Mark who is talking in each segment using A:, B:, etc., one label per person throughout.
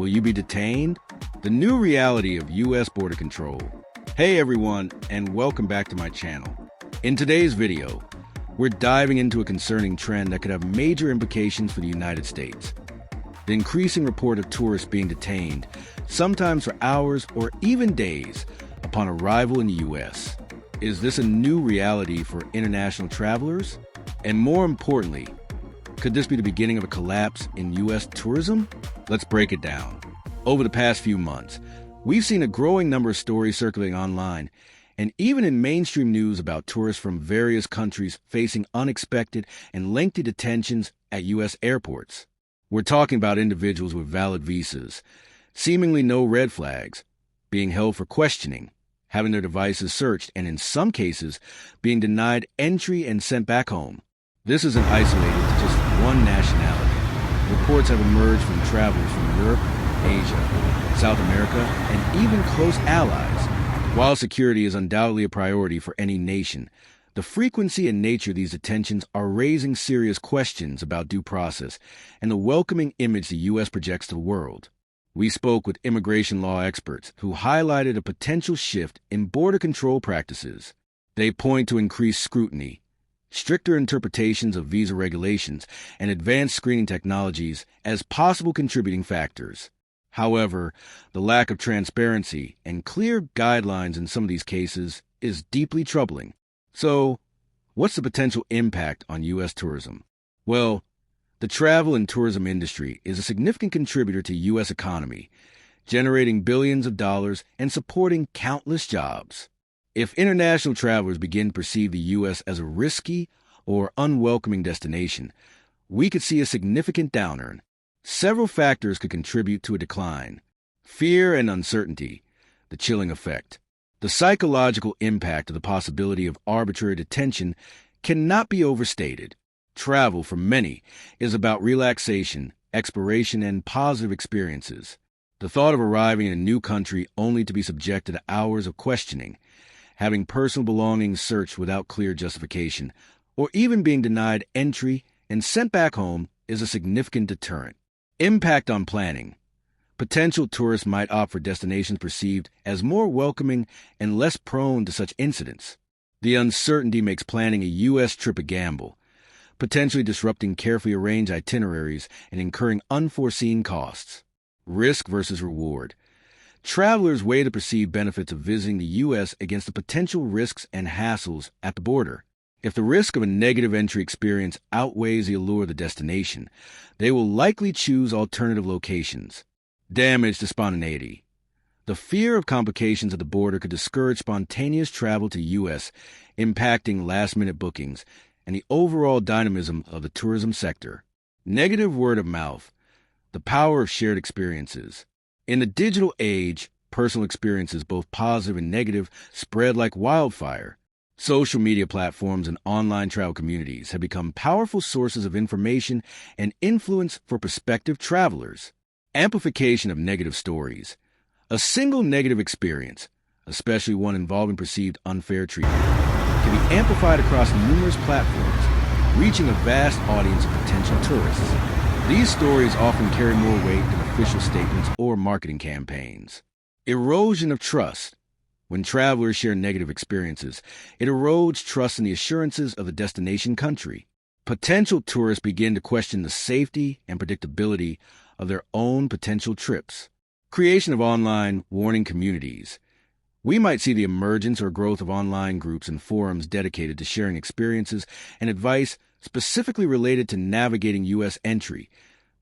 A: Will you be detained? The new reality of U.S. border control. Hey everyone, and welcome back to my channel. In today's video, we're diving into a concerning trend that could have major implications for the United States. The increasing report of tourists being detained, sometimes for hours or even days, upon arrival in the U.S. Is this a new reality for international travelers? And more importantly, could this be the beginning of a collapse in U.S. tourism? Let's break it down. Over the past few months, we've seen a growing number of stories circulating online and even in mainstream news about tourists from various countries facing unexpected and lengthy detentions at U.S. airports. We're talking about individuals with valid visas, seemingly no red flags, being held for questioning, having their devices searched, and in some cases, being denied entry and sent back home. This isn't isolated to just one nationality. Reports have emerged from travelers from Europe, Asia, South America, and even close allies. While security is undoubtedly a priority for any nation, the frequency and nature of these detentions are raising serious questions about due process and the welcoming image the U.S. projects to the world. We spoke with immigration law experts who highlighted a potential shift in border control practices. They point to increased scrutiny, stricter interpretations of visa regulations, and advanced screening technologies as possible contributing factors. However, the lack of transparency and clear guidelines in some of these cases is deeply troubling. So, what's the potential impact on U.S. tourism? Well, the travel and tourism industry is a significant contributor to U.S. economy, generating billions of dollars and supporting countless jobs. If international travelers begin to perceive the U.S. as a risky or unwelcoming destination, we could see a significant downturn. Several factors could contribute to a decline. Fear and uncertainty, the chilling effect. The psychological impact of the possibility of arbitrary detention cannot be overstated. Travel, for many, is about relaxation, exploration, and positive experiences. The thought of arriving in a new country only to be subjected to hours of questioning, having personal belongings searched without clear justification, or even being denied entry and sent back home is a significant deterrent. Impact on planning. Potential tourists might opt for destinations perceived as more welcoming and less prone to such incidents. The uncertainty makes planning a U.S. trip a gamble, potentially disrupting carefully arranged itineraries and incurring unforeseen costs. Risk versus reward. Travelers weigh the perceived benefits of visiting the U.S. against the potential risks and hassles at the border. If the risk of a negative entry experience outweighs the allure of the destination, they will likely choose alternative locations. Damage to spontaneity. The fear of complications at the border could discourage spontaneous travel to U.S., impacting last-minute bookings and the overall dynamism of the tourism sector. Negative word of mouth. The power of shared experiences. In the digital age, personal experiences, both positive and negative, spread like wildfire. Social media platforms and online travel communities have become powerful sources of information and influence for prospective travelers. Amplification of negative stories. A single negative experience, especially one involving perceived unfair treatment, can be amplified across numerous platforms, reaching a vast audience of potential tourists. These stories often carry more weight than official statements or marketing campaigns. Erosion of trust. When travelers share negative experiences, it erodes trust in the assurances of the destination country. Potential tourists begin to question the safety and predictability of their own potential trips. Creation of online warning communities. We might see the emergence or growth of online groups and forums dedicated to sharing experiences and advice specifically related to navigating U.S. entry,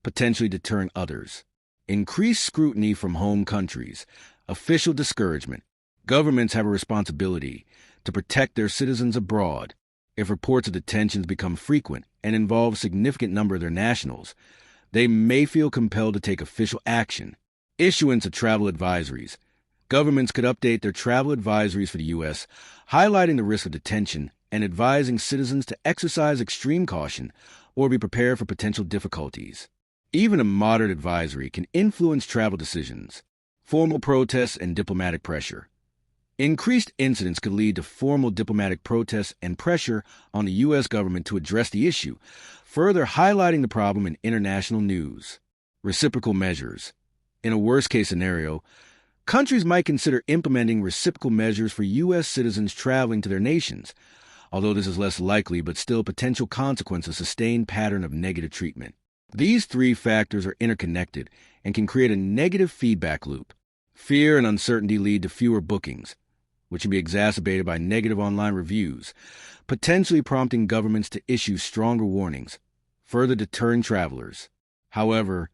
A: potentially deterring others. Increased scrutiny from home countries. Official discouragement. Governments have a responsibility to protect their citizens abroad. If reports of detentions become frequent and involve a significant number of their nationals, they may feel compelled to take official action. Issuance of travel advisories. Governments could update their travel advisories for the U.S., highlighting the risk of detention and advising citizens to exercise extreme caution or be prepared for potential difficulties. Even a moderate advisory can influence travel decisions. Formal protests and diplomatic pressure. Increased incidents could lead to formal diplomatic protests and pressure on the U.S. government to address the issue, further highlighting the problem in international news. Reciprocal measures. In a worst-case scenario, countries might consider implementing reciprocal measures for U.S. citizens traveling to their nations, although this is less likely but still a potential consequence of sustained pattern of negative treatment. These three factors are interconnected and can create a negative feedback loop. Fear and uncertainty lead to fewer bookings, which can be exacerbated by negative online reviews, potentially prompting governments to issue stronger warnings, further deterring travelers. However,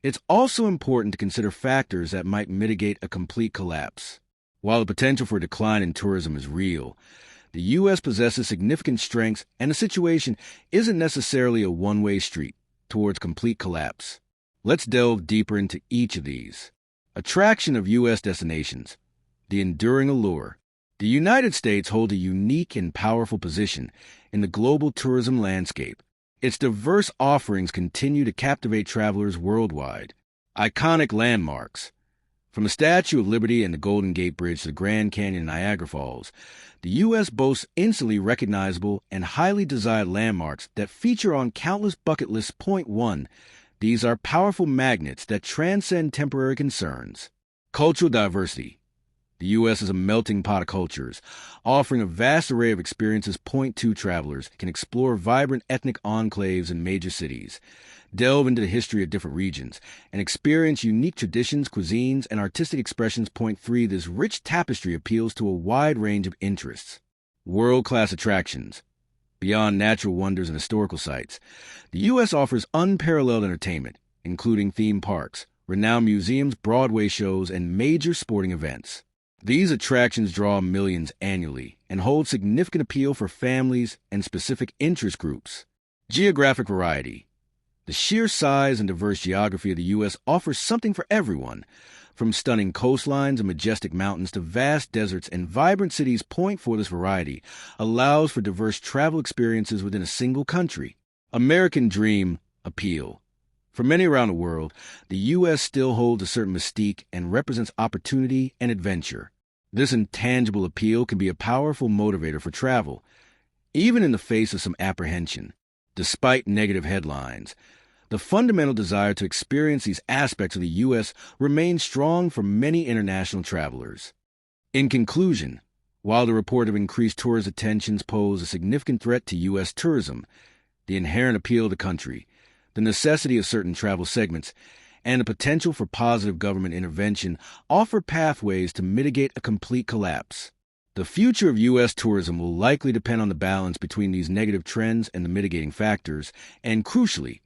A: it's also important to consider factors that might mitigate a complete collapse. While the potential for a decline in tourism is real, the U.S. possesses significant strengths, and the situation isn't necessarily a one-way street towards complete collapse. Let's delve deeper into each of these. Attraction of U.S. destinations. The enduring allure. The United States holds a unique and powerful position in the global tourism landscape. Its diverse offerings continue to captivate travelers worldwide. Iconic landmarks. From the Statue of Liberty and the Golden Gate Bridge to the Grand Canyon and Niagara Falls, the U.S. boasts instantly recognizable and highly desired landmarks that feature on countless bucket lists. Point 1. These are powerful magnets that transcend temporary concerns. Cultural diversity. The U.S. is a melting pot of cultures, offering a vast array of experiences. Point 2. Travelers can explore vibrant ethnic enclaves in major cities, delve into the history of different regions, and experience unique traditions, cuisines, and artistic expressions. Point 3. This rich tapestry appeals to a wide range of interests. World-class attractions. Beyond natural wonders and historical sites, the U.S. offers unparalleled entertainment, including theme parks, renowned museums, Broadway shows, and major sporting events. These attractions draw millions annually and hold significant appeal for families and specific interest groups. Geographic variety. The sheer size and diverse geography of the U.S. offers something for everyone, from stunning coastlines and majestic mountains to vast deserts and vibrant cities. Point 4. This variety allows for diverse travel experiences within a single country. American dream appeal. For many around the world, the U.S. still holds a certain mystique and represents opportunity and adventure. This intangible appeal can be a powerful motivator for travel, even in the face of some apprehension. Despite negative headlines, the fundamental desire to experience these aspects of the U.S. remains strong for many international travelers. In conclusion, while the report of increased tourist attentions pose a significant threat to U.S. tourism, the inherent appeal of the country, the necessity of certain travel segments, and the potential for positive government intervention offer pathways to mitigate a complete collapse. The future of U.S. tourism will likely depend on the balance between these negative trends and the mitigating factors, and crucially,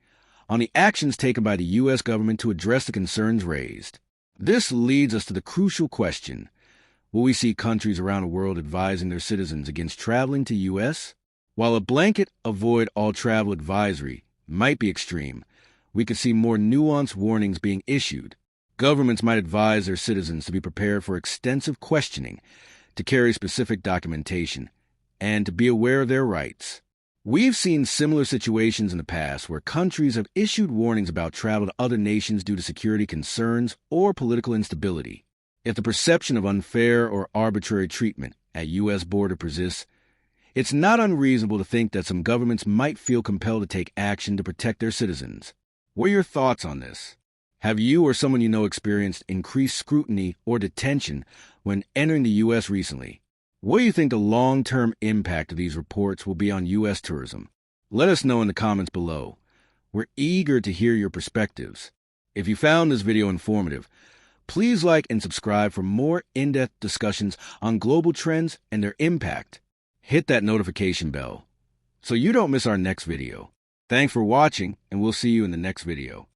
A: on the actions taken by the U.S. government to address the concerns raised. This leads us to the crucial question: will we see countries around the world advising their citizens against traveling to U.S.? While a blanket avoid all travel advisory might be extreme, we could see more nuanced warnings being issued. Governments might advise their citizens to be prepared for extensive questioning, to carry specific documentation, and to be aware of their rights. We've seen similar situations in the past where countries have issued warnings about travel to other nations due to security concerns or political instability. If the perception of unfair or arbitrary treatment at U.S. border persists, it's not unreasonable to think that some governments might feel compelled to take action to protect their citizens. What are your thoughts on this? Have you or someone you know experienced increased scrutiny or detention when entering the U.S. recently? What do you think the long-term impact of these reports will be on U.S. tourism? Let us know in the comments below. We're eager to hear your perspectives. If you found this video informative, please like and subscribe for more in-depth discussions on global trends and their impact. Hit that notification bell so you don't miss our next video. Thanks for watching, and we'll see you in the next video.